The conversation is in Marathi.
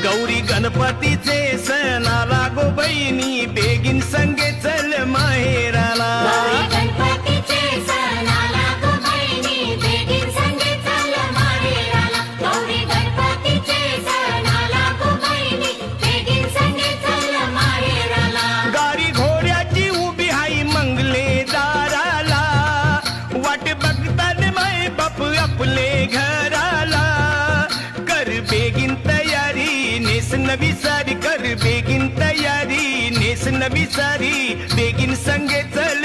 गौरी गणपतीचे सण आला गो बहिणी बेगीन संगे चल माहेराला गौरी गणपतीचे सण आला गो बहिणी बेगीन संगे चल माहेराला गौरी गणपतीचे सण आला गो बहिणी बेगीन संगे चल माहेराला गारी घोड्याची उभी हाई मंगले दाराला वाट बघतात माय बाप आपले घराला कर बेगीन तयारी नेस नवी सारी कर बेगीन तयारी नेस नवी सारी बेगीन संगे चल